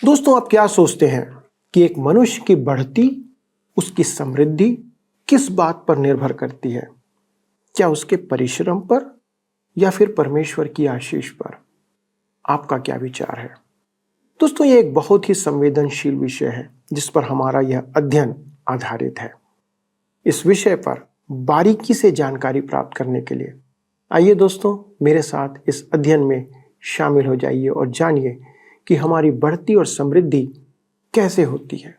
दोस्तों, आप क्या सोचते हैं कि एक मनुष्य की बढ़ती, उसकी समृद्धि किस बात पर निर्भर करती है? क्या उसके परिश्रम पर या फिर परमेश्वर की आशीष पर? आपका क्या विचार है? दोस्तों, ये एक बहुत ही संवेदनशील विषय है जिस पर हमारा यह अध्ययन आधारित है। इस विषय पर बारीकी से जानकारी प्राप्त करने के लिए आइए दोस्तों, मेरे साथ इस अध्ययन में शामिल हो जाइए और जानिए कि हमारी बढ़ती और समृद्धि कैसे होती है।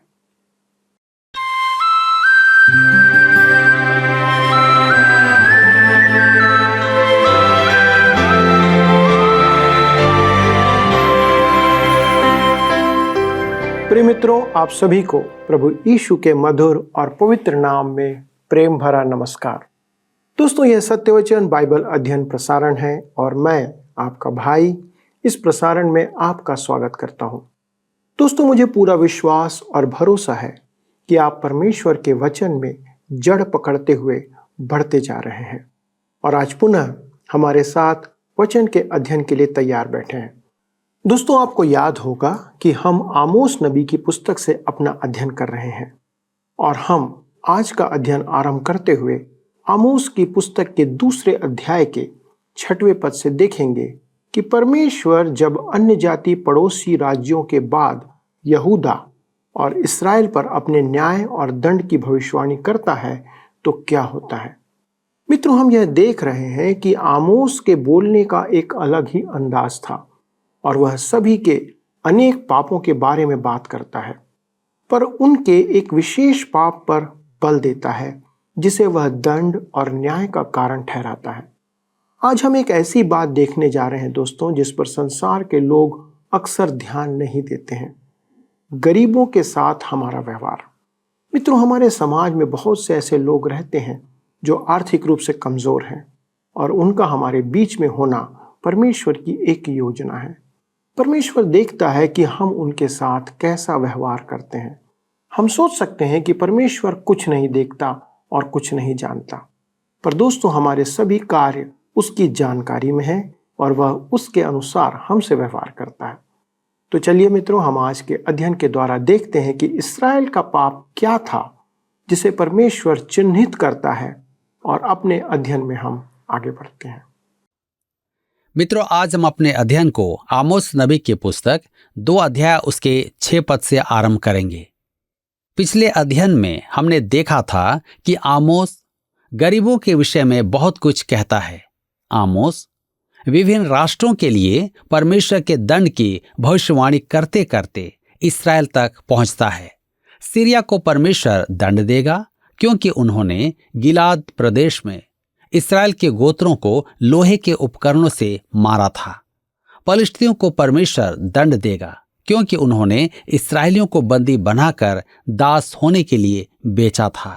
प्रिय मित्रों, आप सभी को प्रभु यीशु के मधुर और पवित्र नाम में प्रेम भरा नमस्कार। दोस्तों, यह सत्यवचन बाइबल अध्ययन प्रसारण है और मैं आपका भाई इस प्रसारण में आपका स्वागत करता हूं। दोस्तों, मुझे पूरा विश्वास और भरोसा है कि आप परमेश्वर के वचन में जड़ पकड़ते हुए बढ़ते जा रहे हैं और आज पुनः हमारे साथ वचन के अध्ययन के लिए तैयार बैठे हैं। दोस्तों, आपको याद होगा कि हम आमोस नबी की पुस्तक से अपना अध्ययन कर रहे हैं और हम आज का अध्ययन आरंभ करते हुए आमोस की पुस्तक के दूसरे अध्याय के 6वें पद से देखेंगे कि परमेश्वर जब अन्य जाति पड़ोसी राज्यों के बाद यहूदा और इस्राएल पर अपने न्याय और दंड की भविष्यवाणी करता है तो क्या होता है। मित्रों, हम यह देख रहे हैं कि आमोस के बोलने का एक अलग ही अंदाज था और वह सभी के अनेक पापों के बारे में बात करता है, पर उनके एक विशेष पाप पर बल देता है जिसे वह दंड और न्याय का कारण ठहराता है। आज हम एक ऐसी बात देखने जा रहे हैं दोस्तों, जिस पर संसार के लोग अक्सर ध्यान नहीं देते हैं। गरीबों के साथ हमारा व्यवहार। मित्रों, हमारे समाज में बहुत से ऐसे लोग रहते हैं जो आर्थिक रूप से कमजोर हैं और उनका हमारे बीच में होना परमेश्वर की एक योजना है। परमेश्वर देखता है कि हम उनके साथ कैसा व्यवहार करते हैं। हम सोच सकते हैं कि परमेश्वर कुछ नहीं देखता और कुछ नहीं जानता, पर दोस्तों, हमारे सभी कार्य उसकी जानकारी में है और वह उसके अनुसार हमसे व्यवहार करता है। तो चलिए मित्रों, हम आज के अध्ययन के द्वारा देखते हैं कि इस्राएल का पाप क्या था जिसे परमेश्वर चिन्हित करता है और अपने अध्ययन में हम आगे बढ़ते हैं। मित्रों, आज हम अपने अध्ययन को आमोस नबी की पुस्तक 2 अध्याय उसके 6 पद से आरंभ करेंगे। पिछले अध्ययन में हमने देखा था कि आमोस गरीबों के विषय में बहुत कुछ कहता है। आमोस विभिन्न राष्ट्रों के लिए परमेश्वर के दंड की भविष्यवाणी करते करते इस्राएल तक पहुंचता है। सीरिया को परमेश्वर दंड देगा क्योंकि उन्होंने गिलाद प्रदेश में इस्राएल के गोत्रों को लोहे के उपकरणों से मारा था। पलिश्तियों को परमेश्वर दंड देगा क्योंकि उन्होंने इस्राएलियों को बंदी बनाकर दास होने के लिए बेचा था।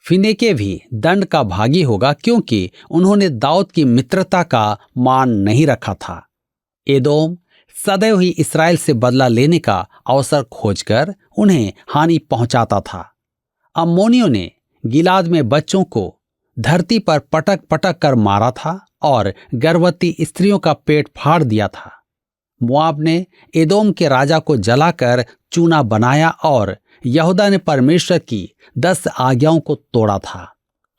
फिनेके भी दंड का भागी होगा क्योंकि उन्होंने दाऊद की मित्रता का मान नहीं रखा था। एदोम सदैव ही इस्राएल से बदला लेने का अवसर खोजकर उन्हें हानि पहुंचाता था। अम्मोनियों ने गिलाद में बच्चों को धरती पर पटक पटक कर मारा था और गर्भवती स्त्रियों का पेट फाड़ दिया था। मोआब ने एदोम के राजा को जलाकर चूना बनाया और यहूदा ने परमेश्वर की 10 आज्ञाओं को तोड़ा था।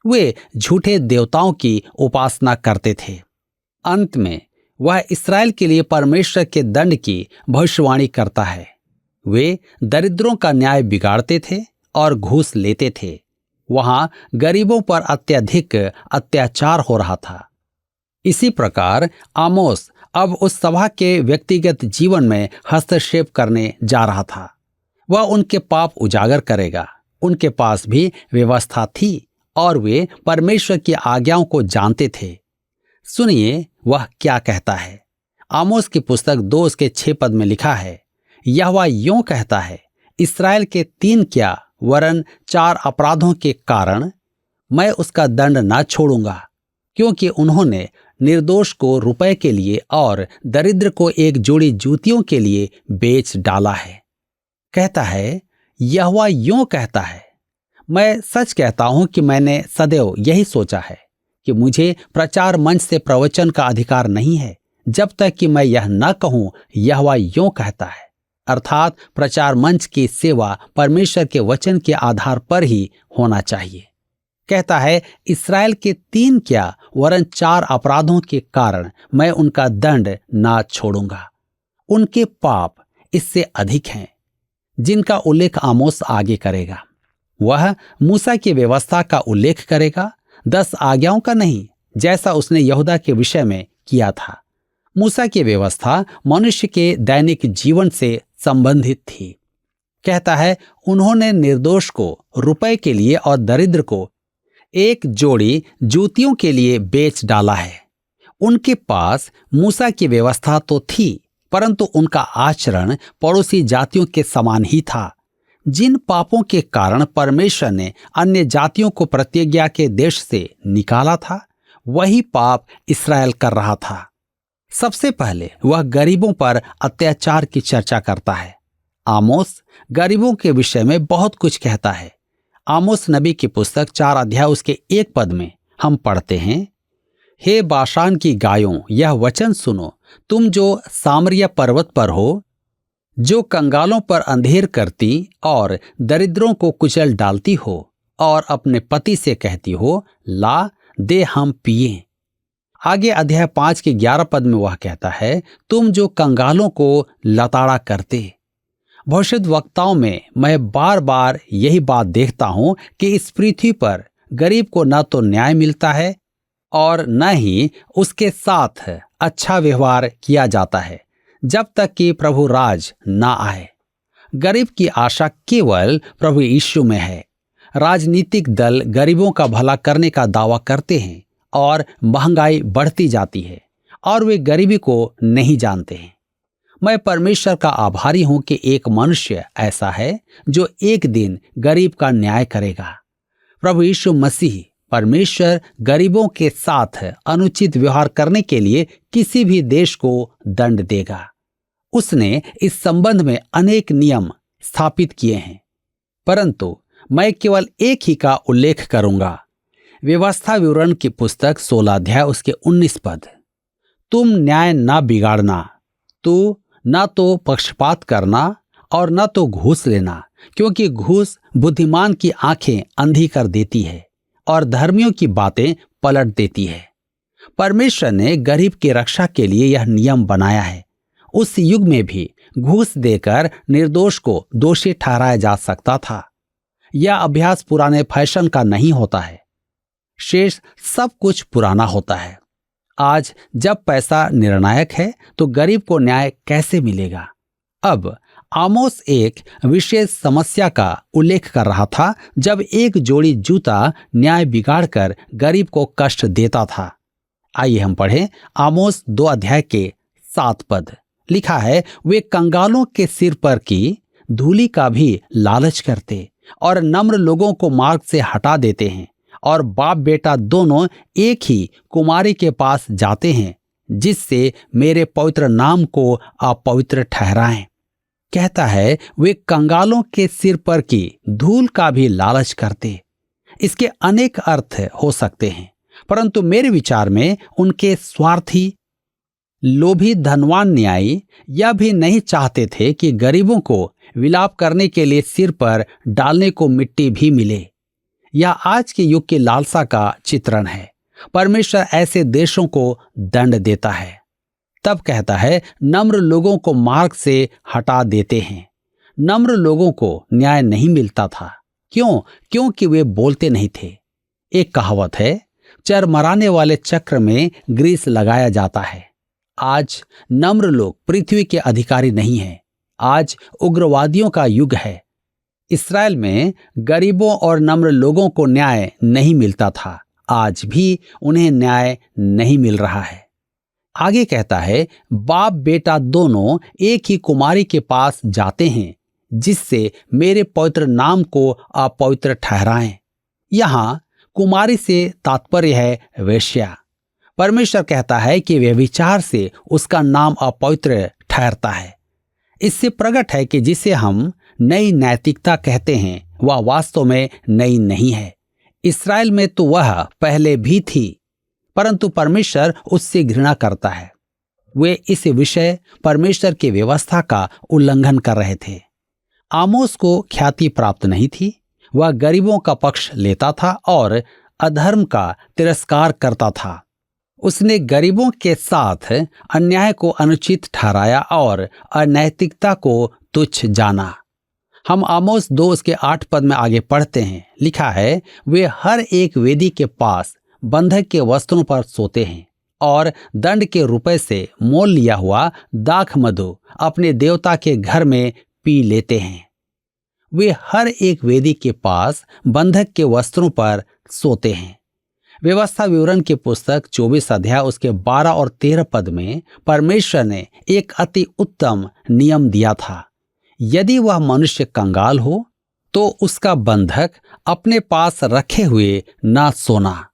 वे झूठे देवताओं की उपासना करते थे। अंत में वह इस्राएल के लिए परमेश्वर के दंड की भविष्यवाणी करता है। वे दरिद्रों का न्याय बिगाड़ते थे और घूस लेते थे। वहां गरीबों पर अत्यधिक अत्याचार हो रहा था। इसी प्रकार आमोस अब उस सभा के व्यक्तिगत जीवन में हस्तक्षेप करने जा रहा था। वह उनके पाप उजागर करेगा। उनके पास भी व्यवस्था थी और वे परमेश्वर की आज्ञाओं को जानते थे। सुनिए वह क्या कहता है। आमोस की पुस्तक 2 उसके 6 पद में लिखा है, यहोवा यूं कहता है, इस्राएल के 3 क्या वरन 4 अपराधों के कारण मैं उसका दंड ना छोड़ूंगा, क्योंकि उन्होंने निर्दोष को रुपए के लिए और दरिद्र को एक जोड़ी जूतियों के लिए बेच डाला है। कहता है, यहोवा यूं कहता है, मैं सच कहता हूं कि मैंने सदैव यही सोचा है कि मुझे प्रचार मंच से प्रवचन का अधिकार नहीं है, जब तक कि मैं यह न कहूं, यहोवा यूं कहता है। अर्थात प्रचार मंच की सेवा परमेश्वर के वचन के आधार पर ही होना चाहिए। कहता है, इस्राएल के 3 क्या वरन 4 अपराधों के कारण मैं उनका दंड ना छोड़ूंगा। उनके पाप इससे अधिक हैं, जिनका उल्लेख आमोस आगे करेगा। वह मूसा की व्यवस्था का उल्लेख करेगा, 10 आज्ञाओं का नहीं, जैसा उसने यहूदा के विषय में किया था। मूसा की व्यवस्था मनुष्य के दैनिक जीवन से संबंधित थी। कहता है, उन्होंने निर्दोष को रुपए के लिए और दरिद्र को एक जोड़ी जूतियों के लिए बेच डाला है। उनके पास मूसा की व्यवस्था तो थी, परंतु उनका आचरण पड़ोसी जातियों के समान ही था। जिन पापों के कारण परमेश्वर ने अन्य जातियों को प्रतिज्ञा के देश से निकाला था, वही पाप इस्राएल कर रहा था। सबसे पहले वह गरीबों पर अत्याचार की चर्चा करता है। आमोस गरीबों के विषय में बहुत कुछ कहता है। आमोस नबी की पुस्तक 4 अध्याय उसके 1 पद में हम पढ़ते हैं, हे बाशान की गायों, यह वचन सुनो, तुम जो सामरिया पर्वत पर हो, जो कंगालों पर अंधेर करती और दरिद्रों को कुचल डालती हो और अपने पति से कहती हो, ला दे हम पिए। आगे अध्याय 5 के 11 पद में वह कहता है, तुम जो कंगालों को लताड़ा करते। भविष्यद्वक्ताओं में मैं बार बार यही बात देखता हूं कि इस पृथ्वी पर गरीब को न तो न्याय मिलता है और न ही उसके साथ अच्छा व्यवहार किया जाता है, जब तक कि प्रभु राज ना आए। गरीब की आशा केवल प्रभु यीशु में है। राजनीतिक दल गरीबों का भला करने का दावा करते हैं और महंगाई बढ़ती जाती है और वे गरीबी को नहीं जानते हैं। मैं परमेश्वर का आभारी हूं कि एक मनुष्य ऐसा है जो एक दिन गरीब का न्याय करेगा। प्रभु यीशु मसीह परमेश्वर गरीबों के साथ अनुचित व्यवहार करने के लिए किसी भी देश को दंड देगा। उसने इस संबंध में अनेक नियम स्थापित किए हैं, परंतु मैं केवल एक ही का उल्लेख करूंगा। व्यवस्था विवरण की पुस्तक 16 अध्याय उसके 19 पद, तुम न्याय ना बिगाड़ना, तू न तो पक्षपात करना और न तो घूस लेना, क्योंकि घूस बुद्धिमान की आंखें अंधी कर देती है और धर्मियों की बातें पलट देती है। परमेश्वर ने गरीब की रक्षा के लिए यह नियम बनाया है। उस युग में भी घूस देकर निर्दोष को दोषी ठहराया जा सकता था। यह अभ्यास पुराने फैशन का नहीं होता है, शेष सब कुछ पुराना होता है। आज जब पैसा निर्णायक है तो गरीब को न्याय कैसे मिलेगा? अब आमोस एक विशेष समस्या का उल्लेख कर रहा था, जब एक जोड़ी जूता न्याय बिगाड़कर गरीब को कष्ट देता था। आइए हम पढ़ें आमोस 2 अध्याय के 7 पद। लिखा है, वे कंगालों के सिर पर की धूलि का भी लालच करते और नम्र लोगों को मार्ग से हटा देते हैं और बाप बेटा दोनों एक ही कुमारी के पास जाते हैं, जिससे मेरे पवित्र नाम को अपवित्र ठहराएं। कहता है, वे कंगालों के सिर पर की धूल का भी लालच करते। इसके अनेक अर्थ हो सकते हैं, परंतु मेरे विचार में उनके स्वार्थी लोभी धनवान न्यायी यह भी नहीं चाहते थे कि गरीबों को विलाप करने के लिए सिर पर डालने को मिट्टी भी मिले। यह आज के युग की लालसा का चित्रण है। परमेश्वर ऐसे देशों को दंड देता है। तब कहता है, नम्र लोगों को मार्ग से हटा देते हैं। नम्र लोगों को न्याय नहीं मिलता था। क्यों? क्योंकि वे बोलते नहीं थे। एक कहावत है, चरमराने वाले चक्र में ग्रीस लगाया जाता है। आज नम्र लोग पृथ्वी के अधिकारी नहीं हैं। आज उग्रवादियों का युग है। इस्राएल में गरीबों और नम्र लोगों को न्याय नहीं मिलता था। आज भी उन्हें न्याय नहीं मिल रहा है। आगे कहता है, बाप बेटा दोनों एक ही कुमारी के पास जाते हैं, जिससे मेरे पवित्र नाम को अपवित्र ठहराएं। यहां कुमारी से तात्पर्य है वेश्या। परमेश्वर कहता है कि व्यभिचार से उसका नाम अपवित्र ठहरता है। इससे प्रकट है कि जिसे हम नई नैतिकता कहते हैं, वह वास्तव में नई नहीं है। इस्राएल में तो वह पहले भी थी, परंतु परमेश्वर उससे घृणा करता है। वे इस विषय परमेश्वर की व्यवस्था का उल्लंघन कर रहे थे। आमोस को ख्याति प्राप्त नहीं थी। वह गरीबों का पक्ष लेता था और अधर्म का तिरस्कार करता था। उसने गरीबों के साथ अन्याय को अनुचित ठहराया और अनैतिकता को तुच्छ जाना। हम आमोस 2 उसके 8 पद में आगे पढ़ते हैं। लिखा है, वे हर एक वेदी के पास बंधक के वस्त्रों पर सोते हैं और दंड के रुपए से मोल लिया हुआ दाख मधु अपने देवता के घर में पी लेते हैं। वे हर एक वेदी के पास बंधक के वस्त्रों पर सोते हैं। व्यवस्था विवरण की पुस्तक 24 अध्याय उसके 12 और 13 पद में परमेश्वर ने एक अति उत्तम नियम दिया था। यदि वह मनुष्य कंगाल हो तो उसका बंधक अपने पास रखे हुए ना सोना।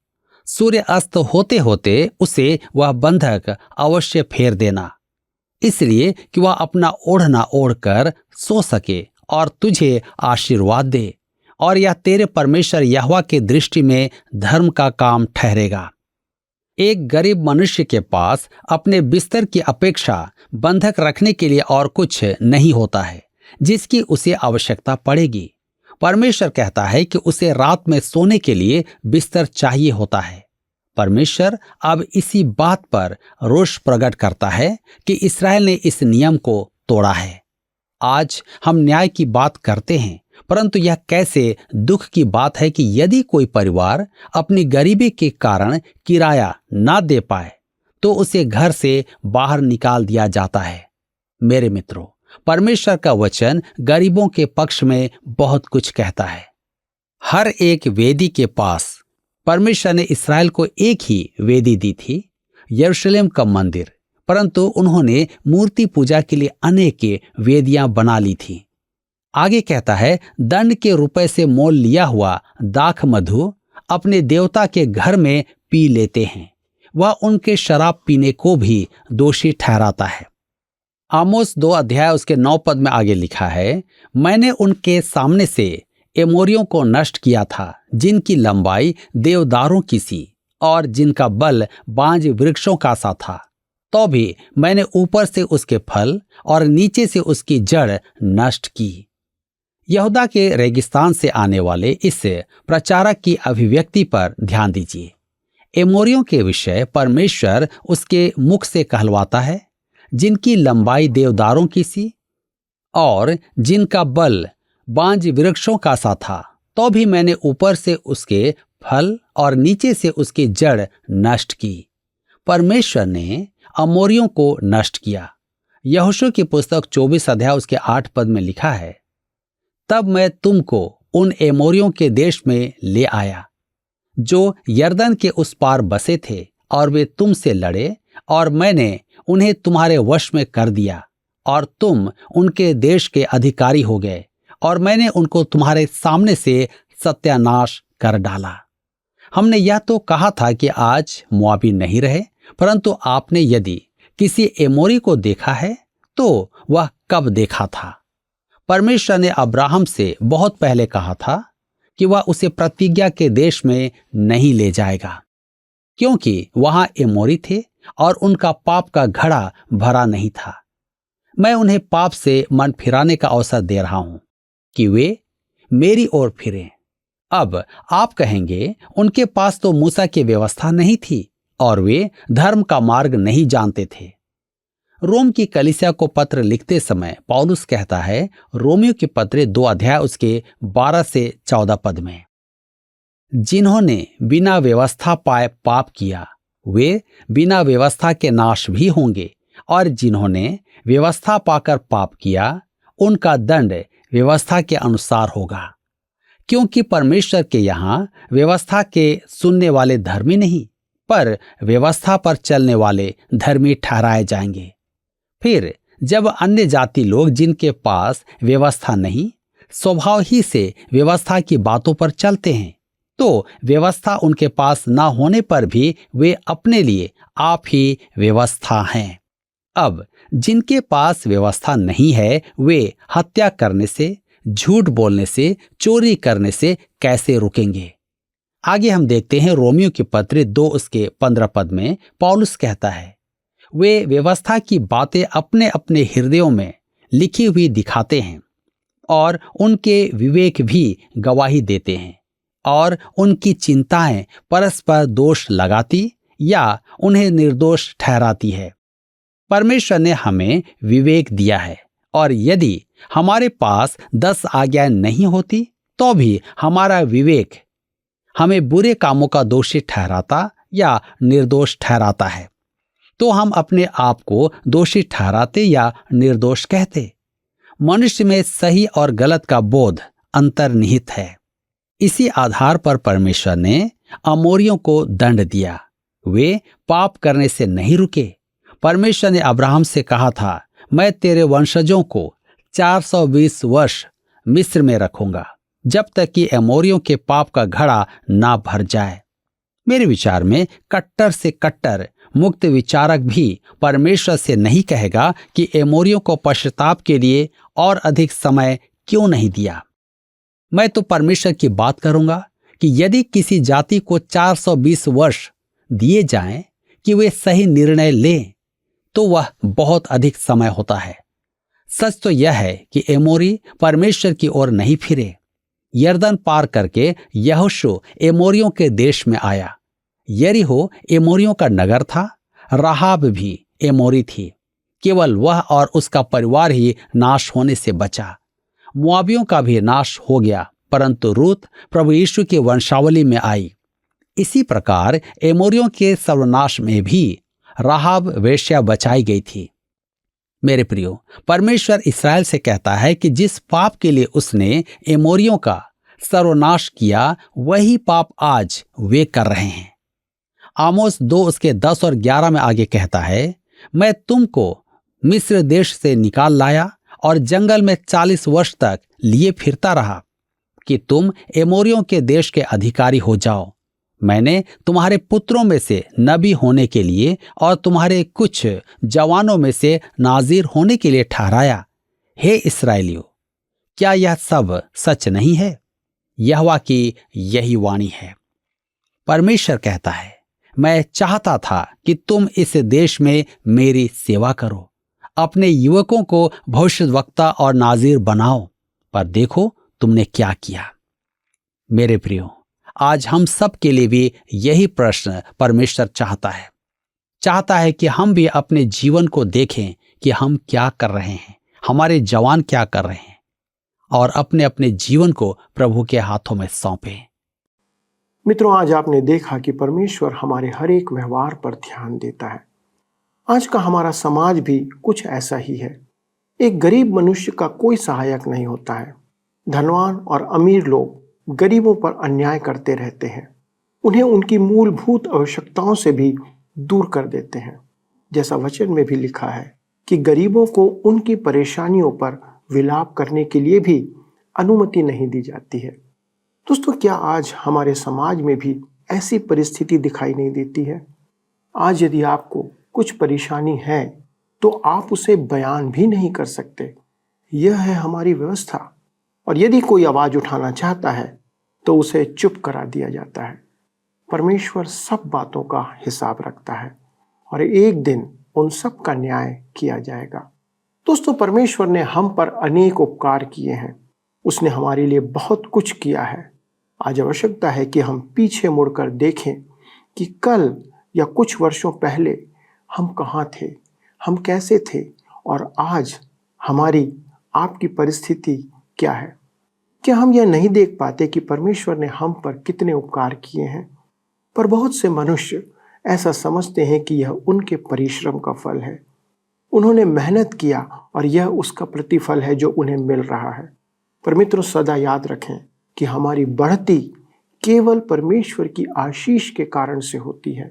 सूर्य अस्त होते होते उसे वह बंधक अवश्य फेर देना, इसलिए कि वह अपना ओढ़ना ओढ़कर सो सके और तुझे आशीर्वाद दे, और यह तेरे परमेश्वर यहोवा के दृष्टि में धर्म का काम ठहरेगा। एक गरीब मनुष्य के पास अपने बिस्तर की अपेक्षा बंधक रखने के लिए और कुछ नहीं होता है जिसकी उसे आवश्यकता पड़ेगी। परमेश्वर कहता है कि उसे रात में सोने के लिए बिस्तर चाहिए होता है। परमेश्वर अब इसी बात पर रोष प्रकट करता है कि इस्राएल ने इस नियम को तोड़ा है। आज हम न्याय की बात करते हैं, परंतु यह कैसे दुख की बात है कि यदि कोई परिवार अपनी गरीबी के कारण किराया ना दे पाए तो उसे घर से बाहर निकाल दिया जाता है। मेरे मित्रों, परमेश्वर का वचन गरीबों के पक्ष में बहुत कुछ कहता है। हर एक वेदी के पास परमेश्वर ने इस्राएल को एक ही वेदी दी थी, यरूशलेम का मंदिर, परंतु उन्होंने मूर्ति पूजा के लिए अनेक वेदियां बना ली थी। आगे कहता है, दंड के रुपए से मोल लिया हुआ दाख मधु अपने देवता के घर में पी लेते हैं। वह उनके शराब पीने को भी दोषी ठहराता है। आमोस 2 अध्याय उसके 9 पद में आगे लिखा है, मैंने उनके सामने से एमोरियों को नष्ट किया था, जिनकी लंबाई देवदारों की सी और जिनका बल बांज वृक्षों का सा था। तो भी मैंने ऊपर से उसके फल और नीचे से उसकी जड़ नष्ट की। यहूदा के रेगिस्तान से आने वाले इस प्रचारक की अभिव्यक्ति पर ध्यान दीजिए। एमोरियों के विषय परमेश्वर उसके मुख से कहलवाता है, जिनकी लंबाई देवदारों की सी और जिनका बल बांज वृक्षों का सा था। तो भी मैंने ऊपर से उसके फल और नीचे से उसकी जड़ नष्ट की। परमेश्वर ने अमोरियों को नष्ट किया। यहोशू की पुस्तक 24 अध्याय उसके 8 पद में लिखा है, तब मैं तुमको उन एमोरियों के देश में ले आया जो यरदन के उस पार बसे थे, और वे तुमसे लड़े, और मैंने उन्हें तुम्हारे वश में कर दिया, और तुम उनके देश के अधिकारी हो गए, और मैंने उनको तुम्हारे सामने से सत्यानाश कर डाला। हमने यह तो कहा था कि आज मोआबी नहीं रहे, परंतु आपने यदि किसी एमोरी को देखा है तो वह कब देखा था? परमेश्वर ने अब्राहम से बहुत पहले कहा था कि वह उसे प्रतिज्ञा के देश में नहीं ले जाएगा, क्योंकि वहां एमोरी थे और उनका पाप का घड़ा भरा नहीं था। मैं उन्हें पाप से मन फिराने का अवसर दे रहा हूं कि वे मेरी ओर फिरें। अब आप कहेंगे, उनके पास तो मूसा की व्यवस्था नहीं थी और वे धर्म का मार्ग नहीं जानते थे। रोम की कलीसिया को पत्र लिखते समय पौलुस कहता है, रोमियो के पत्र 2 अध्याय उसके 12 से 14 पद में, जिन्होंने बिना व्यवस्था पाए पाप किया वे बिना व्यवस्था के नाश भी होंगे, और जिन्होंने व्यवस्था पाकर पाप किया उनका दंड व्यवस्था के अनुसार होगा। क्योंकि परमेश्वर के यहाँ व्यवस्था के सुनने वाले धर्मी नहीं, पर व्यवस्था पर चलने वाले धर्मी ठहराए जाएंगे। फिर जब अन्य जाति लोग जिनके पास व्यवस्था नहीं, स्वभाव ही से व्यवस्था की बातों पर चलते हैं, तो व्यवस्था उनके पास ना होने पर भी वे अपने लिए आप ही व्यवस्था हैं। अब जिनके पास व्यवस्था नहीं है, वे हत्या करने से, झूठ बोलने से, चोरी करने से कैसे रुकेंगे? आगे हम देखते हैं रोमियो के पत्र 2 उसके 15 पद में पौलुस कहता है, वे व्यवस्था की बातें अपने अपने हृदयों में लिखी हुई दिखाते हैं और उनके विवेक भी गवाही देते हैं और उनकी चिंताएं परस्पर दोष लगाती या उन्हें निर्दोष ठहराती है। परमेश्वर ने हमें विवेक दिया है और यदि हमारे पास 10 आज्ञाएं नहीं होती तो भी हमारा विवेक हमें बुरे कामों का दोषी ठहराता या निर्दोष ठहराता है, तो हम अपने आप को दोषी ठहराते या निर्दोष कहते। मनुष्य में सही और गलत का बोध अंतर्निहित है। इसी आधार पर परमेश्वर ने अमोरियों को दंड दिया। वे पाप करने से नहीं रुके। परमेश्वर ने अब्राहम से कहा था, मैं तेरे वंशजों को 420 वर्ष मिस्र में रखूंगा, जब तक कि अमोरियों के पाप का घड़ा ना भर जाए। मेरे विचार में कट्टर से कट्टर मुक्त विचारक भी परमेश्वर से नहीं कहेगा कि एमोरियों को पश्चाताप के लिए और अधिक समय क्यों नहीं दिया। मैं तो परमेश्वर की बात करूंगा कि यदि किसी जाति को 420 वर्ष दिए जाएं कि वे सही निर्णय लें, तो वह बहुत अधिक समय होता है। सच तो यह है कि एमोरी परमेश्वर की ओर नहीं फिरे। यरदन पार करके यहोशू एमोरियों के देश में आया। यरीहो एमोरियों का नगर था। राहाब भी एमोरी थी। केवल वह और उसका परिवार ही नाश होने से बचा। मुआबियों का भी नाश हो गया, परंतु रूत प्रभु यीशु की वंशावली में आई। इसी प्रकार एमोरियों के सर्वनाश में भी राहाब वेश्या बचाई गई थी। मेरे प्रियो, परमेश्वर इस्राएल से कहता है कि जिस पाप के लिए उसने एमोरियों का सर्वनाश किया, वही पाप आज वे कर रहे हैं। आमोस 2 उसके 10 और 11 में आगे कहता है, मैं तुमको मिस्र देश से निकाल लाया और जंगल में 40 वर्ष तक लिए फिरता रहा कि तुम एमोरियों के देश के अधिकारी हो जाओ। मैंने तुम्हारे पुत्रों में से नबी होने के लिए और तुम्हारे कुछ जवानों में से नाज़ीर होने के लिए ठहराया। हे इस्राएलियों, क्या यह सब सच नहीं है? यहोवा की यही वाणी है। परमेश्वर कहता है, मैं चाहता था कि तुम इस देश में मेरी सेवा करो, अपने युवकों को भविष्यद्वक्ता और नाज़ीर बनाओ, पर देखो तुमने क्या किया। मेरे प्रियो, आज हम सब के लिए भी यही प्रश्न परमेश्वर चाहता है कि हम भी अपने जीवन को देखें कि हम क्या कर रहे हैं, हमारे जवान क्या कर रहे हैं, और अपने अपने जीवन को प्रभु के हाथों में सौंपें। मित्रों, आज आपने देखा कि परमेश्वर हमारे हर एक व्यवहार पर ध्यान देता है। आज का हमारा समाज भी कुछ ऐसा ही है। एक गरीब मनुष्य का कोई सहायक नहीं होता है। धनवान और अमीर लोग गरीबों पर अन्याय करते रहते हैं। उन्हें उनकी मूलभूत आवश्यकताओं से भी दूर कर देते हैं। जैसा वचन में भी लिखा है कि गरीबों को उनकी परेशानियों पर विलाप करने के लिए भी अनुमति नहीं दी जाती है। दोस्तों, क्या आज हमारे समाज में भी ऐसी परिस्थिति दिखाई नहीं देती है? आज यदि आपको कुछ परेशानी है तो आप उसे बयान भी नहीं कर सकते। यह है हमारी व्यवस्था। और यदि कोई आवाज उठाना चाहता है तो उसे चुप करा दिया जाता है। परमेश्वर सब बातों का हिसाब रखता है और एक दिन उन सब का न्याय किया जाएगा। दोस्तों, परमेश्वर ने हम पर अनेक उपकार किए हैं। उसने हमारे लिए बहुत कुछ किया है। आज आवश्यकता है कि हम पीछे मुड़कर देखें कि कल या कुछ वर्षों पहले हम कहाँ थे, हम कैसे थे, और आज हमारी आपकी परिस्थिति क्या है। क्या हम यह नहीं देख पाते कि परमेश्वर ने हम पर कितने उपकार किए हैं? पर बहुत से मनुष्य ऐसा समझते हैं कि यह उनके परिश्रम का फल है। उन्होंने मेहनत किया और यह उसका प्रतिफल है जो उन्हें मिल रहा है। पर मित्रों, सदा याद रखें कि हमारी बढ़ती केवल परमेश्वर की आशीष के कारण से होती है।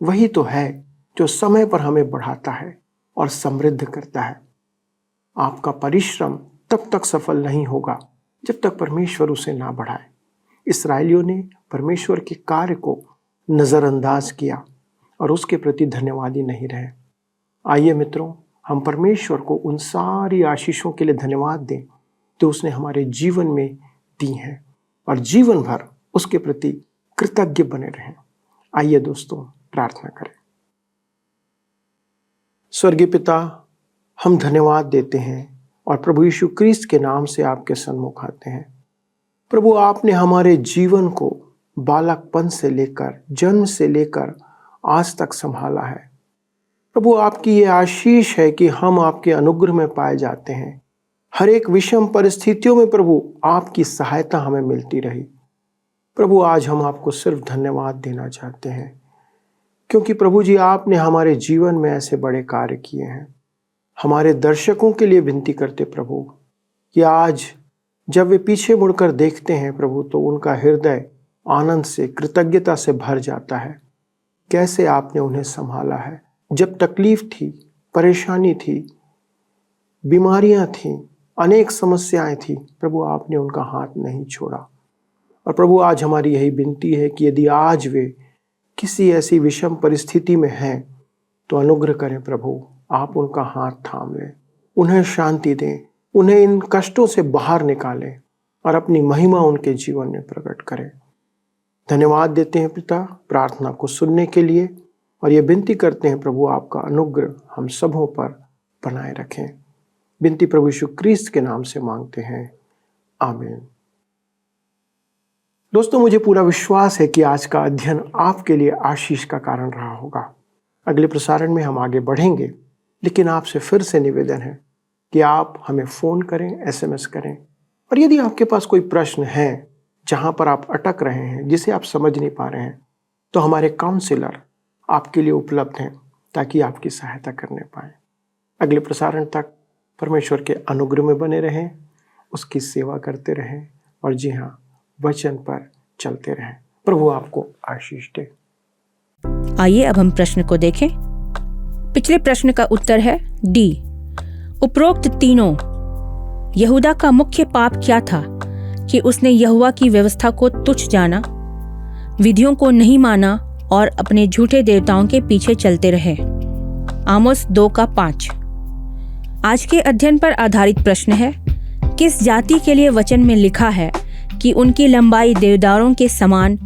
वही तो है जो समय पर हमें बढ़ाता है और समृद्ध करता है। आपका परिश्रम तब तक सफल नहीं होगा जब तक परमेश्वर उसे ना बढ़ाए। इस्राएलियों ने परमेश्वर के कार्य को नज़रअंदाज किया और उसके प्रति धन्यवादी नहीं रहे। आइए मित्रों, हम परमेश्वर को उन सारी आशीषों के लिए धन्यवाद दें जो उसने हमारे जीवन में दी हैं और जीवन भर उसके प्रति कृतज्ञ बने रहें। आइए दोस्तों, प्रार्थना करें। स्वर्गीय पिता, हम धन्यवाद देते हैं और प्रभु यीशु क्रिस्त के नाम से आपके सन्मुख आते हैं। प्रभु, आपने हमारे जीवन को बालकपन से लेकर, जन्म से लेकर आज तक संभाला है। प्रभु, आपकी ये आशीष है कि हम आपके अनुग्रह में पाए जाते हैं। हर एक विषम परिस्थितियों में प्रभु आपकी सहायता हमें मिलती रही। प्रभु, आज हम आपको सिर्फ धन्यवाद देना चाहते हैं, क्योंकि प्रभु जी आपने हमारे जीवन में ऐसे बड़े कार्य किए हैं। हमारे दर्शकों के लिए विनती करते प्रभु कि आज जब वे पीछे मुड़कर देखते हैं प्रभु, तो उनका हृदय आनंद से, कृतज्ञता से भर जाता है। कैसे आपने उन्हें संभाला है। जब तकलीफ थी, परेशानी थी, बीमारियां थीं, अनेक समस्याएं थी, प्रभु आपने उनका हाथ नहीं छोड़ा। और प्रभु, आज हमारी यही विनती है कि यदि आज वे किसी ऐसी विषम परिस्थिति में हैं तो अनुग्रह करें प्रभु, आप उनका हाथ थाम लें, उन्हें शांति दें, उन्हें इन कष्टों से बाहर निकालें और अपनी महिमा उनके जीवन में प्रकट करें। धन्यवाद देते हैं पिता प्रार्थना को सुनने के लिए, और ये विनती करते हैं प्रभु आपका अनुग्रह हम सबों पर बनाए रखें। विनती प्रभु यीशु क्रिस्त के नाम से मांगते हैं, आमीन। दोस्तों, मुझे पूरा विश्वास है कि आज का अध्ययन आपके लिए आशीष का कारण रहा होगा। अगले प्रसारण में हम आगे बढ़ेंगे, लेकिन आपसे फिर से निवेदन है कि आप हमें फ़ोन करें, SMS करें, और यदि आपके पास कोई प्रश्न है जहां पर आप अटक रहे हैं, जिसे आप समझ नहीं पा रहे हैं, तो हमारे काउंसलर आपके लिए उपलब्ध हैं ताकि आपकी सहायता करने पाएं। अगले प्रसारण तक परमेश्वर के अनुग्रह में बने रहें, उसकी सेवा करते रहें, और जी हाँ, वचन पर चलते रहें। प्रभु आपको आशीष दे। आइए अब हम प्रश्न को देखें। पिछले प्रश्न का उत्तर है डी। उपरोक्त तीनों यहूदा का मुख्य पाप क्या था कि उसने यहोवा की व्यवस्था को तुच्छ जाना, विधियों को नहीं माना और अपने झूठे देवताओं के पीछे चलते रहे। आमोस 2:5। आज के अध्ययन पर आधारित प्रश्न है, किस जाति के लिए वचन में लिखा है कि उनकी लंबाई देवदारों के समान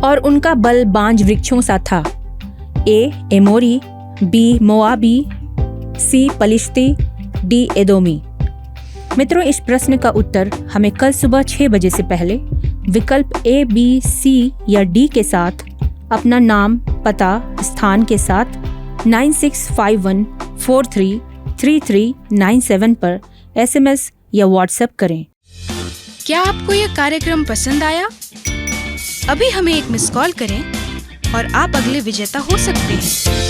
और उनका बल बांज वृक्षों सा था? ए एमोरी, बी मोआबी, सी पलिश्ती, डी एदोमी। मित्रों, इस प्रश्न का उत्तर हमें कल सुबह 6 बजे से पहले विकल्प A, B, C या D के साथ अपना नाम, पता, स्थान के साथ 9651433397 पर SMS या WhatsApp करें। क्या आपको यह कार्यक्रम पसंद आया? अभी हमें एक मिस कॉल करें और आप अगले विजेता हो सकते हैं।